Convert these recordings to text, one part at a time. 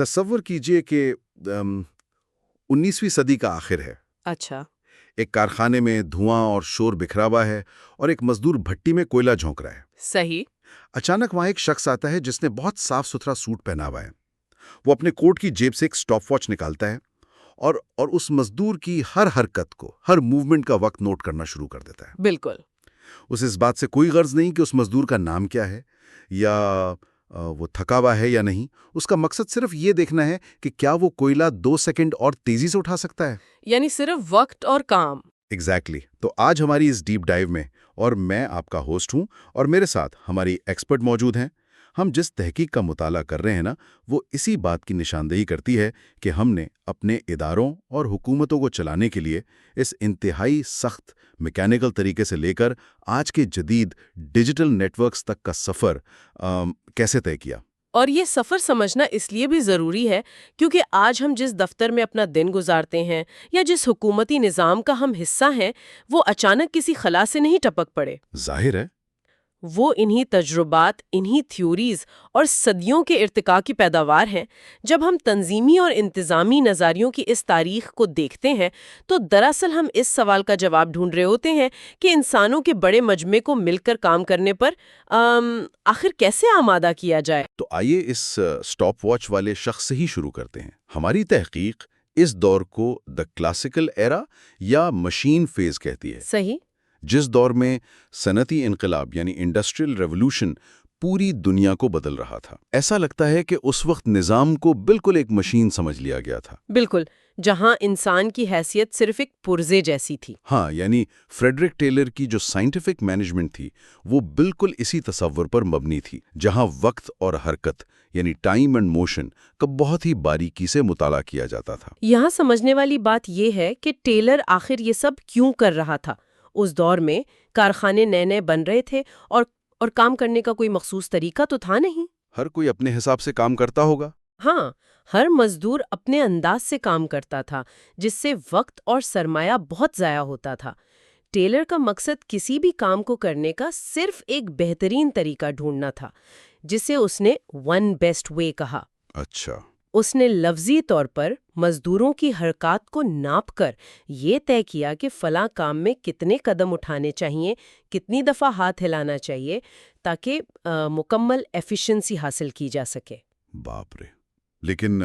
تصور کیجئے کہ 19ویں صدی کا آخر ہے. اچھا. ایک کارخانے میں دھواں اور شور بکھرا ہوا ہے اور ایک مزدور بھٹی میں کوئلہ جھونک رہا ہے. صحیح. اچانک وہاں ایک شخص آتا ہے جس نے بہت صاف ستھرا سوٹ پہنا ہوا ہے. وہ اپنے کوٹ کی جیب سے ایک سٹاپ واچ نکالتا ہے اور اس مزدور کی ہر حرکت کو، ہر موومنٹ کا وقت نوٹ کرنا شروع کر دیتا ہے. بالکل. اسے اس بات سے کوئی غرض نہیں کہ اس مزدور کا نام کیا ہے یا وہ تھکا ہوا ہے یا نہیں. اس کا مقصد صرف یہ دیکھنا ہے کہ کیا وہ کوئلہ 2 سیکنڈ اور تیزی سے اٹھا سکتا ہے. یعنی صرف وقت اور کام. ایگزیکٹلی. تو آج ہماری اس ڈیپ ڈائیو میں، اور میں آپ کا ہوسٹ ہوں اور میرے ساتھ ہماری ایکسپرٹ موجود ہیں. ہم جس تحقیق کا مطالعہ کر رہے ہیں نا، وہ اسی بات کی نشاندہی کرتی ہے کہ ہم نے اپنے اداروں اور حکومتوں کو چلانے کے لیے اس انتہائی سخت میکینیکل طریقے سے لے کر آج کے جدید ڈیجیٹل نیٹ ورکس تک کا سفر کیسے طے کیا. اور یہ سفر سمجھنا اس لیے بھی ضروری ہے کیونکہ آج ہم جس دفتر میں اپنا دن گزارتے ہیں یا جس حکومتی نظام کا ہم حصہ ہیں، وہ اچانک کسی خلا سے نہیں ٹپک پڑے. ظاہر ہے. وہ انہی تجربات، انہی تھیوریز اور صدیوں کے ارتقاء کی پیداوار ہیں. جب ہم تنظیمی اور انتظامی نظریوں کی اس تاریخ کو دیکھتے ہیں تو دراصل ہم اس سوال کا جواب ڈھونڈ رہے ہوتے ہیں کہ انسانوں کے بڑے مجمع کو مل کر کام کرنے پر آخر کیسے آمادہ کیا جائے. تو آئیے اس سٹاپ واچ والے شخص سے ہی شروع کرتے ہیں. ہماری تحقیق اس دور کو دا کلاسیکل ایرا یا مشین فیز کہتی ہے. صحیح. جس دور میں صنعتی انقلاب یعنی انڈسٹریل ریولوشن پوری دنیا کو بدل رہا تھا. ایسا لگتا ہے کہ اس وقت نظام کو بالکل ایک مشین سمجھ لیا گیا تھا. بالکل. جہاں انسان کی حیثیت صرف ایک پرزے جیسی تھی. ہاں، یعنی فریڈرک ٹیلر کی جو سائنٹیفک مینجمنٹ تھی وہ بالکل اسی تصور پر مبنی تھی، جہاں وقت اور حرکت یعنی ٹائم اینڈ موشن کا بہت ہی باریکی سے مطالعہ کیا جاتا تھا. یہاں سمجھنے والی بات یہ ہے کہ ٹیلر آخر یہ سب کیوں کر رہا تھا. اس دور میں کارخانے نئے نئے بن رہے تھے اور کام کرنے کا کوئی مخصوص طریقہ تو تھا نہیں. ہر کوئی اپنے حساب سے کام کرتا ہوگا. ہاں، ہر مزدور اپنے انداز سے کام کرتا تھا، جس سے وقت اور سرمایہ بہت ضائع ہوتا تھا. ٹیلر کا مقصد کسی بھی کام کو کرنے کا صرف ایک بہترین طریقہ ڈھونڈنا تھا، جسے اس نے ون بیسٹ وے کہا. اچھا. اس نے لفظی طور پر مزدوروں کی حرکات کو ناپ کر یہ طے کیا کہ فلاں کام میں کتنے قدم اٹھانے چاہیے، کتنی دفعہ ہاتھ ہلانا چاہیے، تاکہ مکمل ایفیشنسی حاصل کی جا سکے. باپ رے. لیکن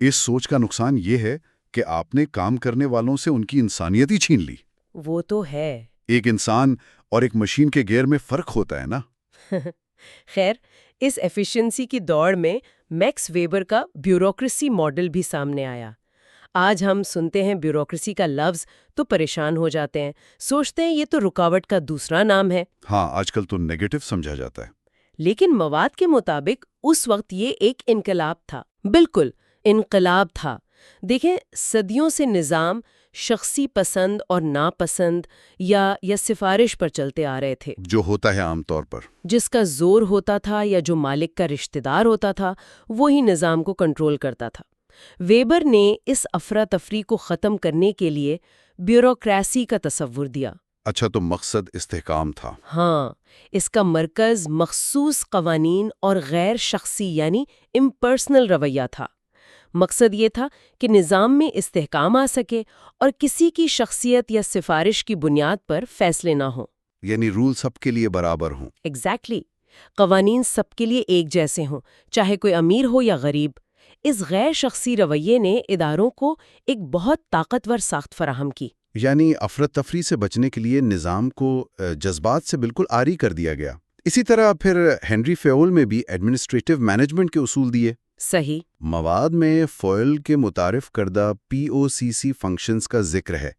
اس سوچ کا نقصان یہ ہے کہ آپ نے کام کرنے والوں سے ان کی انسانیت ہی چھین لی. وہ تو ہے. ایک انسان اور ایک مشین کے گیئر میں فرق ہوتا ہے نا. خیر، اس ایفیشنسی کی دوڑ میں میکس ویبر کا بیوروکریسی ماڈل بھی سامنے آیا. آج ہم سنتے ہیں بیوروکریسی کا لفظ تو پریشان ہو جاتے ہیں، سوچتے ہیں یہ تو رکاوٹ کا دوسرا نام ہے. ہاں، آج کل تو نیگیٹو سمجھا جاتا ہے. لیکن مواد کے مطابق اس وقت یہ ایک انقلاب تھا. بالکل انقلاب تھا. دیکھیں، صدیوں سے نظام شخصی پسند اور ناپسند یا سفارش پر چلتے آ رہے تھے، جو ہوتا ہے عام طور پر. جس کا زور ہوتا تھا یا جو مالک کا رشتہ دار ہوتا تھا وہی نظام کو کنٹرول کرتا تھا. ویبر نے اس افراتفری کو ختم کرنے کے لیے بیوروکریسی کا تصور دیا. اچھا، تو مقصد استحکام تھا. ہاں، اس کا مرکز مخصوص قوانین اور غیر شخصی یعنی امپرسنل رویہ تھا. مقصد یہ تھا کہ نظام میں استحکام آ سکے اور کسی کی شخصیت یا سفارش کی بنیاد پر فیصلے نہ ہوں. یعنی رول سب کے لیے برابر ہوں. ایگزیکٹلی. قوانین سب کے لیے ایک جیسے ہوں، چاہے کوئی امیر ہو یا غریب. اس غیر شخصی رویے نے اداروں کو ایک بہت طاقتور ساخت فراہم کی. یعنی افراتفری سے بچنے کے لیے نظام کو جذبات سے بالکل عاری کر دیا گیا. اسی طرح پھر ہنری فیول میں بھی ایڈمنسٹریٹو مینجمنٹ کے اصول دیے. صحیح. مواد میں فوئل کے متعارف کردہ POCC فنکشنز کا ذکر ہے: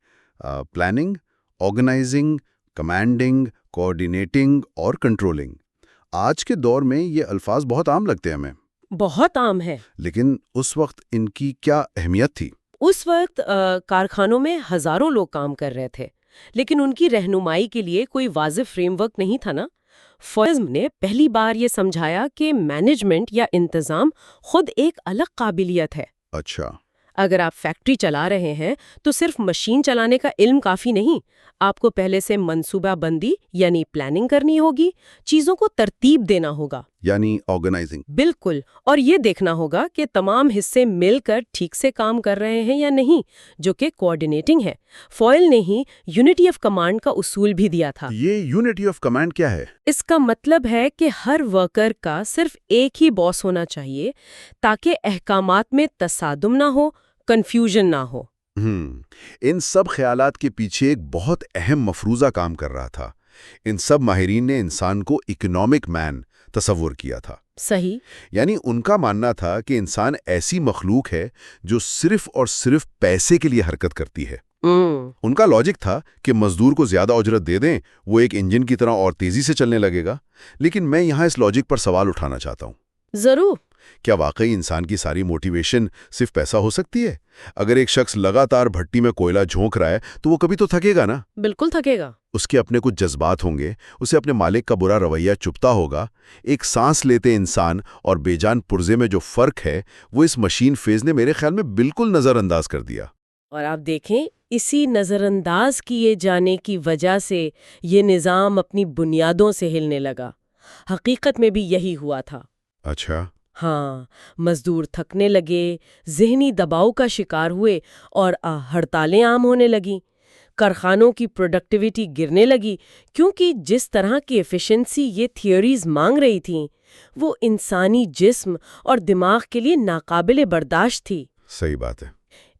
پلاننگ، آرگنائزنگ، کمانڈنگ، کوآرڈینیٹنگ اور کنٹرولنگ. آج کے دور میں یہ الفاظ بہت عام لگتے ہیں ہمیں. بہت عام ہے. لیکن اس وقت ان کی کیا اہمیت تھی؟ اس وقت کارخانوں میں ہزاروں لوگ کام کر رہے تھے، لیکن ان کی رہنمائی کے لیے کوئی واضح فریم ورک نہیں تھا نا. فوئل نے پہلی بار یہ سمجھایا کہ مینجمنٹ یا انتظام خود ایک الگ قابلیت ہے. اچھا. اگر آپ فیکٹری چلا رہے ہیں تو صرف مشین چلانے کا علم کافی نہیں، آپ کو پہلے سے منصوبہ بندی یعنی پلاننگ کرنی ہوگی، چیزوں کو ترتیب دینا ہوگا. یعنی آرگنائزنگ. بالکل، اور یہ دیکھنا ہوگا کہ تمام حصے مل کر ٹھیک سے کام کر رہے ہیں یا نہیں، جو کہ کوآرڈینیٹنگ ہے. فوئل نے ہی یونٹی آف کمانڈ کا اصول بھی دیا تھا. یہ یونٹی آف کمانڈ کیا ہے؟ اس کا مطلب ہے کہ ہر ورکر کا صرف ایک ہی باس ہونا چاہیے تاکہ احکامات میں تصادم نہ ہو، کنفیوژن نہ ہو. ان سب خیالات کے پیچھے ایک بہت اہم مفروضہ کام کر رہا تھا. ان سب ماہرین نے انسان کو اکنامک مین تصور کیا تھا. صحیح. یعنی ان کا ماننا تھا کہ انسان ایسی مخلوق ہے جو صرف اور صرف پیسے کے لیے حرکت کرتی ہے. ان کا لاجک تھا کہ مزدور کو زیادہ اجرت دے دیں، وہ ایک انجن کی طرح اور تیزی سے چلنے لگے گا. لیکن میں یہاں اس لاجک پر سوال اٹھانا چاہتا ہوں. ضرور. کیا واقعی انسان کی ساری موٹیویشن صرف پیسہ ہو سکتی ہے؟ اگر ایک شخص لگاتار بھٹی میں کوئلہ جھونک رہا ہے تو وہ کبھی تو تھکے گا نا. بالکل تھکے گا. اس کے اپنے کچھ جذبات ہوں گے، اسے اپنے مالک کا برا رویہ چبھتا ہوگا. ایک سانس لیتے انسان اور بے جان پرزے میں جو فرق ہے وہ اس مشین فیز نے میرے خیال میں بالکل نظر انداز کر دیا. اور آپ دیکھیں، اسی نظر انداز کیے جانے کی وجہ سے یہ نظام اپنی بنیادوں سے ہلنے لگا. حقیقت میں بھی یہی ہوا تھا. اچھا. ہاں، مزدور تھکنے لگے، ذہنی دباؤ کا شکار ہوئے اور ہڑتالیں عام ہونے لگیں. کارخانوں کی پروڈکٹیویٹی گرنے لگی کیونکہ جس طرح کی ایفیشنسی یہ تھیوریز مانگ رہی تھیں وہ انسانی جسم اور دماغ کے لیے ناقابل برداشت تھی. صحیح بات ہے.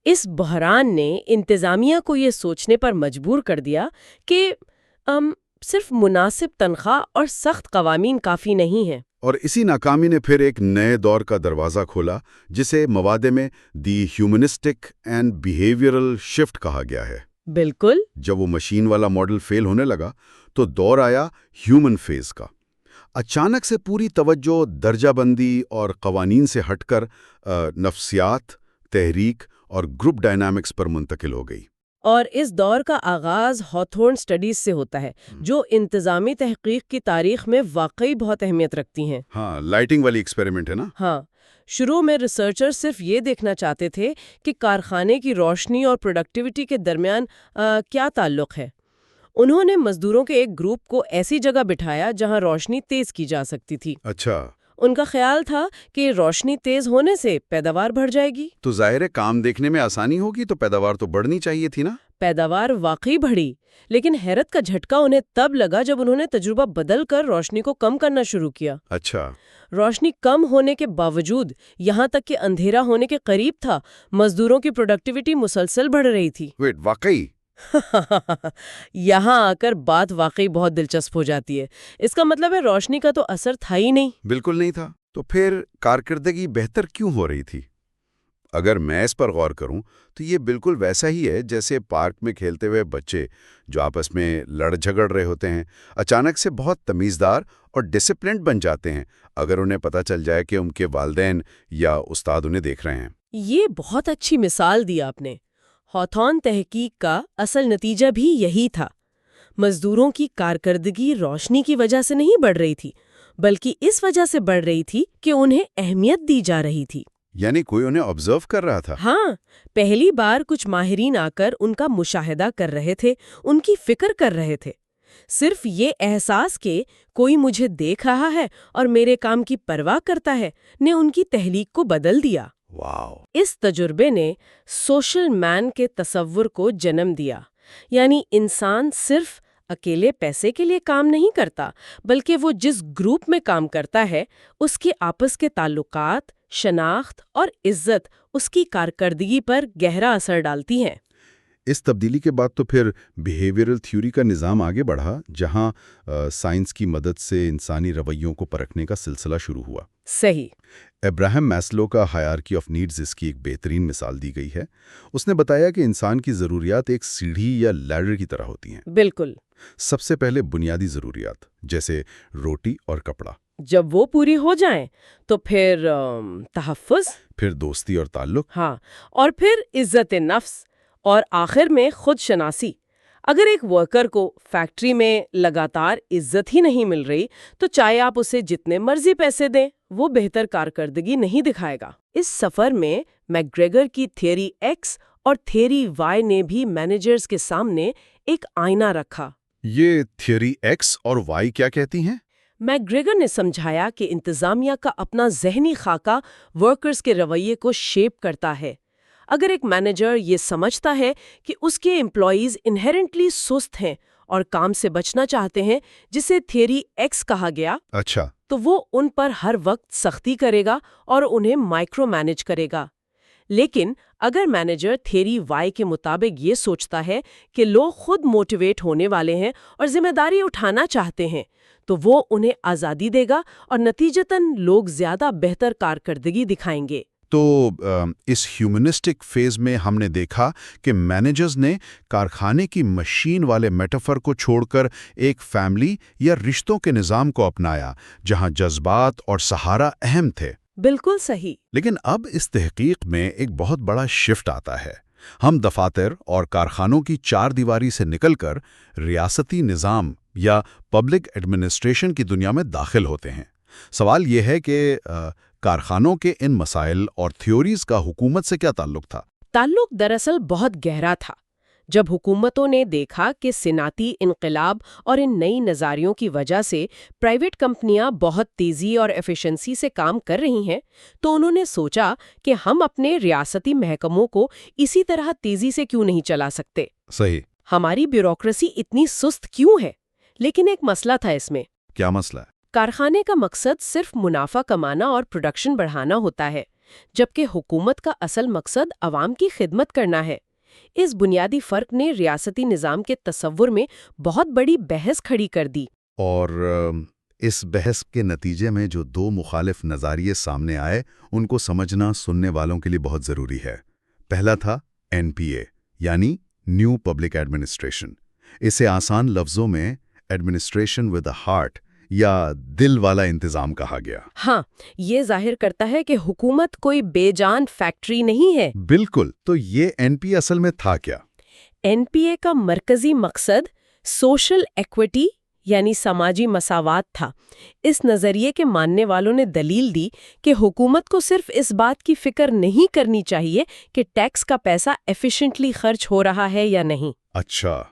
اس بحران نے انتظامیہ کو یہ سوچنے پر مجبور کر دیا کہ صرف مناسب تنخواہ اور سخت قوانین کافی نہیں ہیں. اور اسی ناکامی نے پھر ایک نئے دور کا دروازہ کھولا جسے موادے میں the humanistic and behavioural shift کہا گیا ہے. بالکل. جب وہ مشین والا ماڈل فیل ہونے لگا تو دور آیا ہیومن فیز کا. اچانک سے پوری توجہ درجہ بندی اور قوانین سے ہٹ کر نفسیات، تحریک اور گروپ ڈائنامکس پر منتقل ہو گئی. اور اس دور کا آغاز ہاتھورن سٹڈیز سے ہوتا ہے جو انتظامی تحقیق کی تاریخ میں واقعی بہت اہمیت رکھتی ہیں. ہاں، لائٹنگ والی ایکسپیریمنٹ ہے نا. ہاں، شروع میں ریسرچر صرف یہ دیکھنا چاہتے تھے کہ کارخانے کی روشنی اور پروڈکٹیوٹی کے درمیان کیا تعلق ہے. انہوں نے مزدوروں کے ایک گروپ کو ایسی جگہ بٹھایا جہاں روشنی تیز کی جا سکتی تھی. اچھا. ان کا خیال تھا کہ روشنی تیز ہونے سے پیداوار بڑھ جائے گی. تو ظاہر ہے کام دیکھنے میں آسانی ہوگی تو پیداوار تو بڑھنی چاہیے تھی نا. پیداوار واقعی بڑھی، لیکن حیرت کا جھٹکا انہیں تب لگا جب انہوں نے تجربہ بدل کر روشنی کو کم کرنا شروع کیا. اچھا. روشنی کم ہونے کے باوجود، یہاں تک کہ اندھیرا ہونے کے قریب تھا، مزدوروں کی پروڈکٹیوٹی مسلسل بڑھ رہی تھی. ویٹ، واقعی؟ یہاں آ کر بات واقعی بہت دلچسپ ہو جاتی ہے. اس کا مطلب ہے روشنی کا تو اثر تھا ہی نہیں. بالکل نہیں تھا. تو پھر کارکردگی بہتر کیوں ہو رہی تھی؟ اگر میں اس پر غور کروں تو یہ بالکل ویسا ہی ہے جیسے پارک میں کھیلتے ہوئے بچے جو آپس میں لڑ جھگڑ رہے ہوتے ہیں اچانک سے بہت تمیزدار اور ڈسپلنڈ بن جاتے ہیں اگر انہیں پتہ چل جائے کہ ان کے والدین یا استاد انہیں دیکھ رہے ہیں. یہ بہت اچھی مثال دی آپ نے. ہاتھورن تحقیق کا اصل نتیجہ بھی یہی تھا. مزدوروں کی کارکردگی روشنی کی وجہ سے نہیں بڑھ رہی تھی، بلکہ اس وجہ سے بڑھ رہی تھی کہ انہیں اہمیت دی جا رہی تھی. یعنی کوئی انہیں آبزرو کر رہا تھا. ہاں، پہلی بار کچھ ماہرین آ کر ان کا مشاہدہ کر رہے تھے، ان کی فکر کر رہے تھے. صرف یہ احساس کہ کوئی مجھے دیکھ رہا ہے اور میرے کام کی پرواہ کرتا ہے نے ان کی تحلیق کو بدل دیا. واو. اس تجربے نے سوشل مین کے تصور کو جنم دیا. یعنی انسان صرف اکیلے پیسے کے لیے کام نہیں کرتا، بلکہ وہ جس گروپ میں کام کرتا ہے اس کے آپس کے تعلقات، شناخت اور عزت اس کی کارکردگی پر گہرا اثر ڈالتی ہیں. اس تبدیلی کے بعد تو پھر بیہیویئرل تھیوری کا نظام آگے بڑھا جہاں سائنس کی مدد سے انسانی رویوں کو پرکھنے کا سلسلہ شروع ہوا. صحیح. ابراہم میسلو کا ہائرارکی آف نیڈز اس کی ایک بہترین مثال دی گئی ہے. اس نے بتایا کہ انسان کی ضروریات ایک سیڑھی یا لیڈر کی طرح ہوتی ہیں. بالکل. سب سے پہلے بنیادی ضروریات جیسے روٹی اور کپڑا. جب وہ پوری ہو جائیں تو پھر تحفظ، پھر دوستی اور تعلق. ہاں، اور پھر عزت نفس، اور آخر میں خود شناسی. اگر ایک ورکر کو فیکٹری میں لگاتار عزت ہی نہیں مل رہی تو چاہے آپ اسے جتنے مرضی پیسے دیں وہ بہتر کارکردگی نہیں دکھائے گا. اس سفر میں میک گریگر کی تھیوری ایکس اور تھیوری وائی نے بھی مینیجرز کے سامنے ایک آئینہ رکھا. یہ تھیوری ایکس اور وائی کیا کہتی ہیں؟ میکگریگر نے سمجھایا کہ انتظامیہ کا اپنا ذہنی خاکہ ورکرز کے رویے کو شیپ کرتا ہے۔ اگر ایک مینیجر یہ سمجھتا ہے کہ اس کے امپلائیز انہیرنٹلی سست ہیں اور کام سے بچنا چاہتے ہیں، جسے تھیوری ایکس کہا گیا، اچھا، تو وہ ان پر ہر وقت سختی کرے گا اور انہیں مائکرو مینج کرے گا۔ لیکن اگر مینیجر تھیوری وائی کے مطابق یہ سوچتا ہے کہ لوگ خود موٹیویٹ ہونے والے ہیں اور ذمہ داری اٹھانا چاہتے ہیں، تو وہ انہیں آزادی دے گا اور نتیجتاً لوگ زیادہ بہتر کارکردگی دکھائیں گے۔ تو اس ہیومنسٹک فیز میں ہم نے دیکھا کہ مینیجرز نے کارخانے کی مشین والے میٹافر کو چھوڑ کر ایک فیملی یا رشتوں کے نظام کو اپنایا، جہاں جذبات اور سہارا اہم تھے۔ بالکل صحیح۔ لیکن اب اس تحقیق میں ایک بہت بڑا شفٹ آتا ہے۔ ہم دفاتر اور کارخانوں کی چار دیواری سے نکل کر ریاستی نظام یا پبلک ایڈمنسٹریشن کی دنیا میں داخل ہوتے ہیں۔ سوال یہ ہے کہ کارخانوں کے ان مسائل اور تھیوریز کا حکومت سے کیا تعلق تھا؟ تعلق دراصل بہت گہرا تھا۔ جب حکومتوں نے دیکھا کہ صنعتی انقلاب اور ان نئی نظریوں کی وجہ سے پرائیویٹ کمپنیاں بہت تیزی اور ایفیشنسی سے کام کر رہی ہیں، تو انہوں نے سوچا کہ ہم اپنے ریاستی محکموں کو اسی طرح تیزی سے کیوں نہیں چلا سکتے؟ صحیح۔ ہماری بیوروکریسی اتنی سست کیوں ہے؟ لیکن ایک مسئلہ تھا اس میں۔ کیا مسئلہ ہے؟ کارخانے کا مقصد صرف منافع کمانا اور پروڈکشن بڑھانا ہوتا ہے، جبکہ حکومت کا اصل مقصد عوام کی خدمت کرنا ہے۔ اس بنیادی فرق نے ریاستی نظام کے تصور میں بہت بڑی بحث کھڑی کر دی۔ اور اس بحث کے نتیجے میں جو دو مخالف نظریے سامنے آئے، ان کو سمجھنا سننے والوں کے لیے بہت ضروری ہے۔ پہلا تھا NPA، یعنی نیو پبلک ایڈمنسٹریشن۔ اسے آسان لفظوں میں ایڈمنسٹریشن ود اے ہارٹ یا دل والا انتظام کہا گیا۔ ہاں، یہ ظاہر کرتا ہے کہ حکومت کوئی بے جان فیکٹری نہیں ہے۔ بالکل۔ تو یہ NPA اصل میں تھا کیا؟ NPA کا مرکزی مقصد سوشل ایکوٹی یعنی سماجی مساوات تھا۔ اس نظریے کے ماننے والوں نے دلیل دی کہ حکومت کو صرف اس بات کی فکر نہیں کرنی چاہیے کہ ٹیکس کا پیسہ ایفیشنٹلی خرچ ہو رہا ہے یا نہیں۔ اچھا۔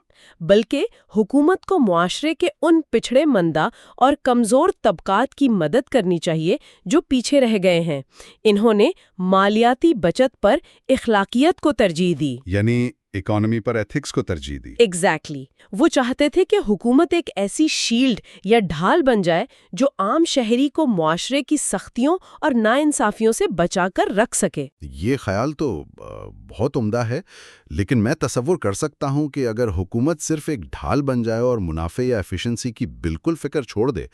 بلکہ حکومت کو معاشرے کے ان پچھڑے مندہ اور کمزور طبقات کی مدد کرنی چاہیے جو پیچھے رہ گئے ہیں۔ انہوں نے مالیاتی بچت پر اخلاقیت کو ترجیح دی، یعنی اکانومی پر ایتھکس کو ترجیح دی۔ ایگزیکٹلی۔ وہ چاہتے تھے کہ حکومت ایک ایسی شیلڈ یا ڈھال بن جائے جو عام شہری کو معاشرے کی سختیوں اور ناانصافیوں سے بچا کر رکھ سکے۔ یہ خیال تو بہت عمدہ ہے، لیکن میں تصور کر سکتا ہوں کہ اگر حکومت صرف ایک ڈھال بن جائے اور منافع یا ایفیشنسی کی بالکل فکر چھوڑ دے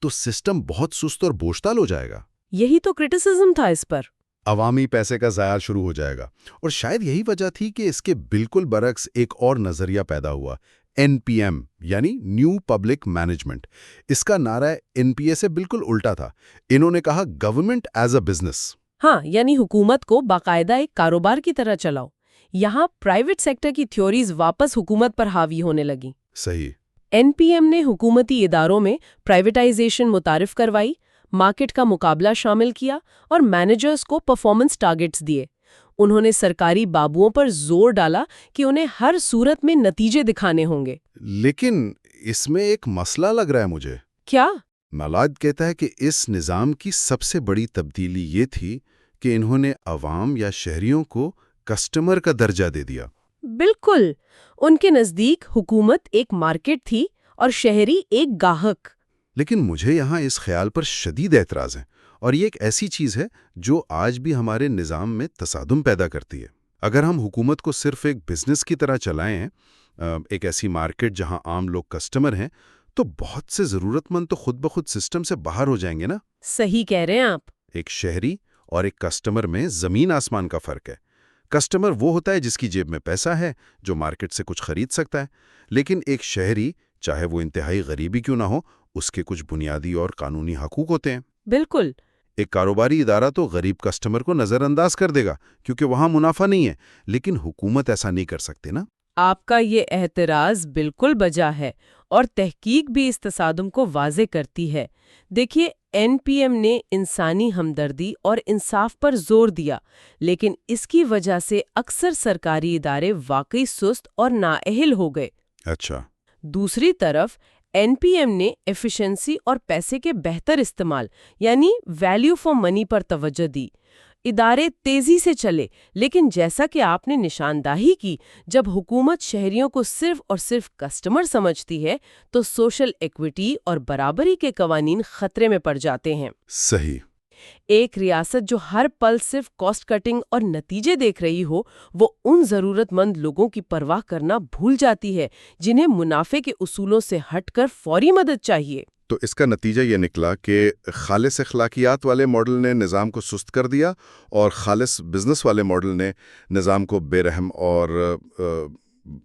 تو سسٹم بہت سست اور بوجھتال ہو جائے گا۔ یہی تو کرٹیسزم تھا اس پر۔ عوامی پیسے کا ضیاع شروع ہو جائے گا، اور شاید یہی وجہ تھی کہ اس کے بالکل برعکس ایک اور نظریہ پیدا ہوا، NPM یعنی نیو پبلک مینجمنٹ۔ اس کا نعرہ NPA سے بالکل الٹا تھا۔ انہوں نے کہا گورنمنٹ ایز اے بزنس۔ ہاں، یعنی حکومت کو باقاعدہ ایک کاروبار کی طرح چلاؤ۔ یہاں پرائیویٹ سیکٹر کی تھیوریز واپس حکومت پر حاوی ہونے لگیں۔ صحیح۔ NPM نے حکومتی اداروں میں پرائیویٹائزیشن متعارف کروائی، مارکیٹ کا مقابلہ شامل کیا اور مینیجرز کو پرفارمنس ٹارگٹس دیے۔ انہوں نے سرکاری بابوؤں پر زور ڈالا کہ انہیں ہر صورت میں نتیجے دکھانے ہوں گے۔ لیکن اس میں ایک مسئلہ لگ رہا ہے مجھے۔ کیا؟ مالاد کہتا ہے کہ اس نظام کی سب سے بڑی تبدیلی یہ تھی کہ انہوں نے عوام یا شہریوں کو کسٹمر کا درجہ دے دیا۔ بالکل۔ ان کے نزدیک حکومت ایک مارکیٹ تھی اور شہری ایک گاہک۔ لیکن مجھے یہاں اس خیال پر شدید اعتراض ہے، اور یہ ایک ایسی چیز ہے جو آج بھی ہمارے نظام میں تصادم پیدا کرتی ہے۔ اگر ہم حکومت کو صرف ایک بزنس کی طرح چلائیں، ایک ایسی مارکیٹ جہاں عام لوگ کسٹمر ہیں، تو بہت سے ضرورت مند تو خود بخود سسٹم سے باہر ہو جائیں گے نا۔ صحیح کہہ رہے ہیں آپ۔ ایک شہری اور ایک کسٹمر میں زمین آسمان کا فرق ہے۔ کسٹمر وہ ہوتا ہے جس کی جیب میں پیسہ ہے، جو مارکیٹ سے کچھ خرید سکتا ہے، لیکن ایک شہری، چاہے وہ انتہائی غریبی کیوں نہ ہو، اس کے کچھ بنیادی اور قانونی حقوق ہوتے ہیں۔ بالکل۔ ایک کاروباری ادارہ تو غریب کسٹمر کو نظر انداز کر دے گا کیونکہ وہاں منافع نہیں ہے، لیکن حکومت ایسا نہیں کر سکتے نا۔ آپ کا یہ اعتراض بالکل بجا ہے، اور تحقیق بھی اس تصادم کو واضح کرتی ہے۔ دیکھیے، NPM نے انسانی ہمدردی اور انصاف پر زور دیا، لیکن اس کی وجہ سے اکثر سرکاری ادارے واقعی سست اور نااہل ہو گئے۔ اچھا۔ دوسری طرف NPM نے ایفیشنسی اور پیسے کے بہتر استعمال یعنی ویلیو فار منی پر توجہ دی. ادارے تیزی سے چلے، لیکن جیسا کہ آپ نے نشاندہی کی، جب حکومت شہریوں کو صرف اور صرف کسٹمر سمجھتی ہے تو سوشل ایکوٹی اور برابری کے قوانین خطرے میں پڑ جاتے ہیں. صحیح. ایک ریاست جو ہر پل صرف کاسٹ کٹنگ اور نتیجے دیکھ رہی ہو، وہ ان ضرورت مند لوگوں کی پرواہ کرنا بھول جاتی ہے جنہیں منافع کے اصولوں سے ہٹ کر فوری مدد چاہیے. تو اس کا نتیجہ یہ نکلا کہ خالص اخلاقیات والے ماڈل نے نظام کو سست کر دیا اور خالص بزنس والے ماڈل نے نظام کو بے رحم اور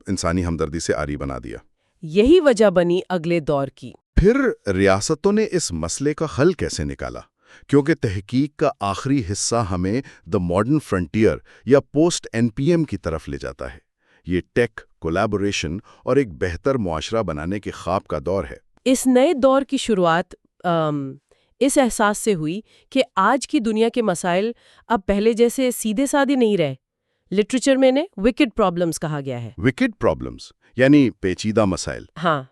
انسانی ہمدردی سے عاری بنا دیا. یہی وجہ بنی اگلے دور کی. پھر ریاستوں نے اس مسئلے کا حل کیسے نکالا؟ کیونکہ تحقیق کا آخری حصہ ہمیں دا ماڈرن فرنٹیئر یا پوسٹ NPM کی طرف لے جاتا ہے. یہ ٹیک، کولیبوریشن اور ایک بہتر معاشرہ بنانے کے خواب کا دور ہے. اس نئے دور کی شروعات اس احساس سے ہوئی کہ آج کی دنیا کے مسائل اب پہلے جیسے سیدھے سادے نہیں رہے. لٹریچر میں نے وکڈ پرابلمز کہا گیا ہے. وکڈ پرابلمز یعنی پیچیدہ مسائل. ہاں،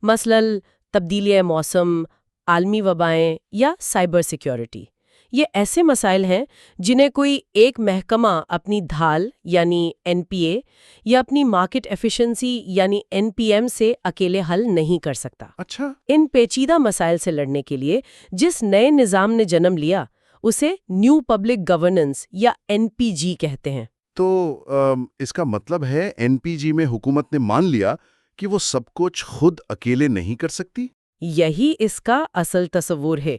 مثلاً تبدیلی موسم، عالمی وبائیں یا سائبر سیکیورٹی. یہ ایسے مسائل ہیں جنہیں کوئی ایک محکمہ اپنی ڈھال یعنی NPA یا اپنی مارکیٹ ایفیشنسی یعنی NPM سے اکیلے حل نہیں کر سکتا. اچھا. ان پیچیدہ مسائل سے لڑنے کے لیے جس نئے نظام نے جنم لیا اسے نیو پبلک گورننس یا NPG کہتے ہیں. تو اس کا مطلب ہے NPG میں حکومت نے مان لیا کہ وہ سب کچھ خود اکیلے نہیں کر سکتی. یہی اس کا اصل تصور ہے.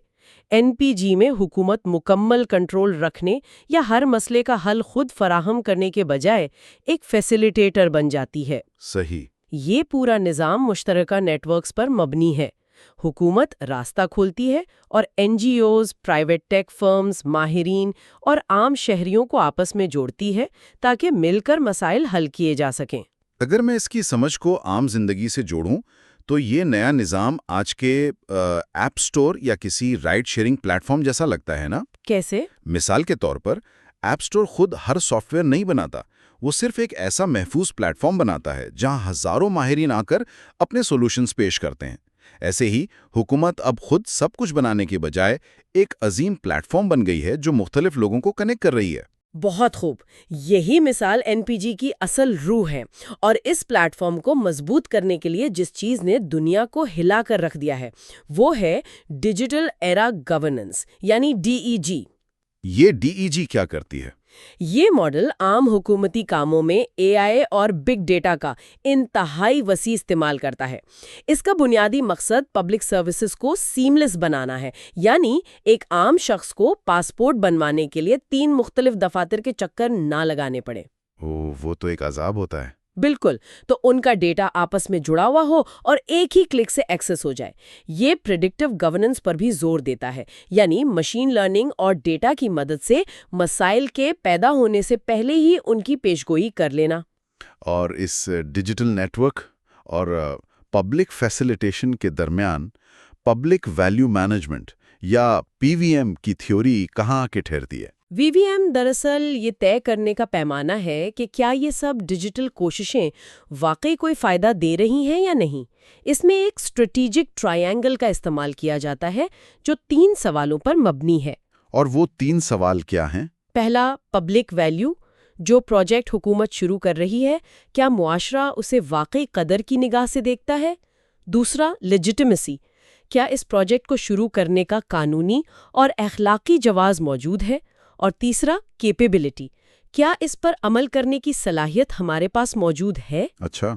NPG میں حکومت مکمل کنٹرول رکھنے یا ہر مسئلے کا حل خود فراہم کرنے کے بجائے ایک فیسیلیٹیٹر بن جاتی ہے. صحیح. یہ پورا نظام مشترکہ نیٹ ورکس پر مبنی ہے. حکومت راستہ کھولتی ہے اور NGOs، پرائیویٹ ٹیک فرمز، ماہرین اور عام شہریوں کو آپس میں جوڑتی ہے تاکہ مل کر مسائل حل کیے جا سکیں. اگر میں اس کی سمجھ کو عام زندگی سے جوڑوں تو یہ نیا نظام آج کے ایپ سٹور یا کسی رائڈ شیئرنگ پلیٹ فارم جیسا لگتا ہے نا؟ کیسے؟ مثال کے طور پر ایپ سٹور خود ہر سافٹ ویئر نہیں بناتا. وہ صرف ایک ایسا محفوظ پلیٹ فارم بناتا ہے جہاں ہزاروں ماہرین آ کر اپنے سولوشنز پیش کرتے ہیں. ایسے ہی حکومت اب خود سب کچھ بنانے کے بجائے ایک عظیم پلیٹ فارم بن گئی ہے جو مختلف لوگوں کو کنیکٹ کر رہی ہے. بہت خوب. یہی مثال NPG کی اصل روح ہے. اور اس پلیٹ فارم کو مضبوط کرنے کے لیے جس چیز نے دنیا کو ہلا کر رکھ دیا ہے وہ ہے ڈیجیٹل ایرا گورننس یعنی DEG. یہ DEG کیا کرتی ہے؟ یہ ماڈل عام حکومتی کاموں میں AI اور بگ ڈیٹا کا انتہائی وسیع استعمال کرتا ہے. اس کا بنیادی مقصد پبلک سروسز کو سیملیس بنانا ہے. یعنی ایک عام شخص کو پاسپورٹ بنوانے کے لیے 3 مختلف دفاتر کے چکر نہ لگانے پڑے. وہ تو ایک عذاب ہوتا ہے. بالکل. تو ان کا ڈیٹا آپس میں جڑا ہوا ہو اور ایک ہی کلک سے ایکسس ہو جائے. یہ پریڈکٹیو گورننس پر بھی زور دیتا ہے. یعنی مشین لرننگ اور ڈیٹا کی مدد سے مسائل کے پیدا ہونے سے پہلے ہی ان کی پیشگوئی کر لینا. اور اس ڈیجیٹل نیٹ ورک اور پبلک فیسیلیٹیشن کے درمیان پبلک ویلیو مینجمنٹ یا PVM کی تھیوری کہاں کے ٹھہرتی ہے؟ VVM دراصل یہ طے کرنے کا پیمانہ ہے کہ کیا یہ سب ڈیجیٹل کوششیں واقعی کوئی فائدہ دے رہی ہیں یا نہیں. اس میں ایک اسٹریٹجک ٹرائینگل کا استعمال کیا جاتا ہے جو 3 سوالوں پر مبنی ہے. اور وہ 3 سوال کیا ہیں؟ پہلا، پبلک ویلیو. جو پروجیکٹ حکومت شروع کر رہی ہے کیا معاشرہ اسے واقعی قدر کی نگاہ سے دیکھتا ہے؟ دوسرا، لیجیٹیمیسی. کیا اس پروجیکٹ کو شروع کرنے کا قانونی اور اخلاقی جواز موجود ہے؟ اور تیسرا، کیپیبلٹی. کیا اس پر عمل کرنے کی صلاحیت ہمارے پاس موجود ہے؟ اچھا.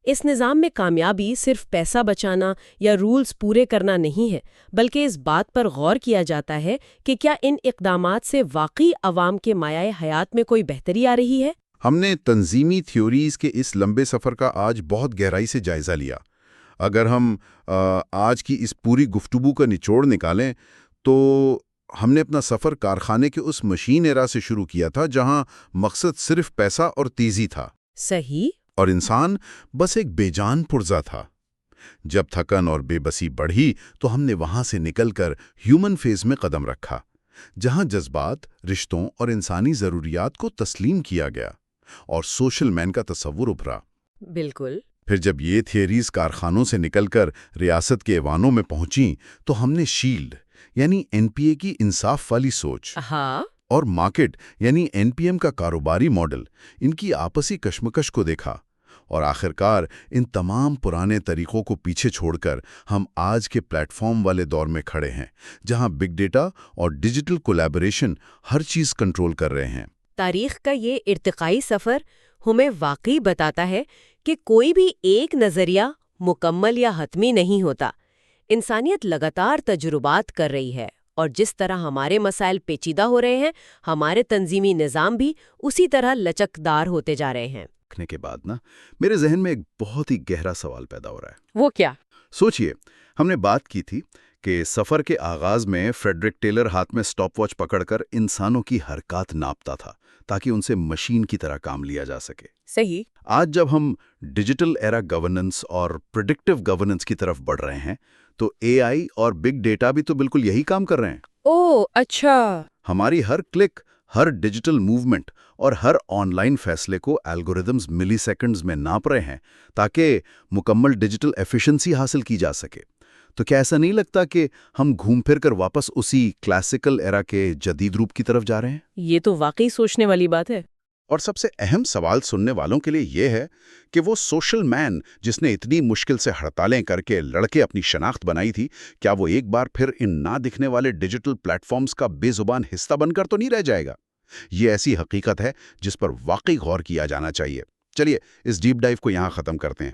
اس نظام میں کامیابی صرف پیسہ بچانا یا رولز پورے کرنا نہیں ہے، بلکہ اس بات پر غور کیا جاتا ہے کہ کیا ان اقدامات سے واقعی عوام کے مایۂ حیات میں کوئی بہتری آ رہی ہے؟ ہم نے تنظیمی تھیوریز کے اس لمبے سفر کا آج بہت گہرائی سے جائزہ لیا. اگر ہم آج کی اس پوری گفتگو کا نچوڑ نکالیں تو ہم نے اپنا سفر کارخانے کے اس مشین ایرا سے شروع کیا تھا جہاں مقصد صرف پیسہ اور تیزی تھا. صحیح. اور انسان بس ایک بے جان پرزا تھا. جب تھکن اور بے بسی بڑھی تو ہم نے وہاں سے نکل کر ہیومن فیز میں قدم رکھا، جہاں جذبات، رشتوں اور انسانی ضروریات کو تسلیم کیا گیا اور سوشل مین کا تصور ابھرا. بالکل. پھر جب یہ تھیئریز کارخانوں سے نکل کر ریاست کے ایوانوں میں پہنچیں تو ہم نے شیلڈ یعنی این پی اے کی انصاف والی سوچ ہاں، اور مارکیٹ یعنی این پی ایم کا کاروباری ماڈل، ان کی آپسی کشمکش کو دیکھا، اور آخرکار ان تمام پرانے طریقوں کو پیچھے چھوڑ کر ہم آج کے پلیٹ فارم والے دور میں کھڑے ہیں، جہاں بگ ڈیٹا اور ڈیجیٹل کولیبوریشن ہر چیز کنٹرول کر رہے ہیں۔ تاریخ کا یہ ارتقائی سفر ہمیں واقعی بتاتا ہے کہ کوئی بھی ایک نظریہ مکمل یا حتمی نہیں ہوتا۔ انسانیت لگاتار تجربات کر رہی ہے، اور جس طرح ہمارے مسائل پیچیدہ ہو رہے ہیں، ہمارے تنظیمی نظام بھی اسی طرح لچکدار ہوتے جا رہے ہیں۔ رکھنے کے بعد میرے ذہن میں ایک بہت ہی گہرا سوال پیدا ہو رہا ہے۔ وہ کیا؟ سوچئے، ہم نے بات کی تھی کہ سفر کے آغاز میں فریڈرک ٹیلر ہاتھ میں سٹاپ واچ پکڑ کر انسانوں کی حرکات ناپتا تھا تاکہ ان سے مشین کی طرح کام لیا جا سکے۔ صحیح۔ آج جب ہم ڈیجیٹل ایرا گورننس اور پریڈکٹیو گورننس کی طرف بڑھ رہے ہیں تو اے آئی اور بگ ڈیٹا بھی تو بالکل یہی کام کر رہے ہیں۔ اوہ اچھا۔ ہماری ہر کلک، ہر ڈیجیٹل موومنٹ اور ہر آن لائن فیصلے کو الگوریدمز ملی سیکنڈز میں ناپ رہے ہیں تاکہ مکمل ڈیجیٹل ایفیشنسی حاصل کی جا سکے۔ تو کیا ایسا نہیں لگتا کہ ہم گھوم پھر کر واپس اسی کلاسیکل ایرا کے جدید روپ کی طرف جا رہے ہیں؟ یہ تو واقعی سوچنے والی بات ہے۔ اور سب سے اہم سوال سننے والوں کے لیے یہ ہے کہ وہ سوشل مین جس نے اتنی مشکل سے ہڑتالیں کر کے لڑکے اپنی شناخت بنائی تھی، کیا وہ ایک بار پھر ان نہ دکھنے والے ڈیجیٹل پلیٹ فارمز کا بے زبان حصہ بن کر تو نہیں رہ جائے گا؟ یہ ایسی حقیقت ہے جس پر واقعی غور کیا جانا چاہیے۔ چلیے اس ڈیپ ڈائیو کو یہاں ختم کرتے ہیں۔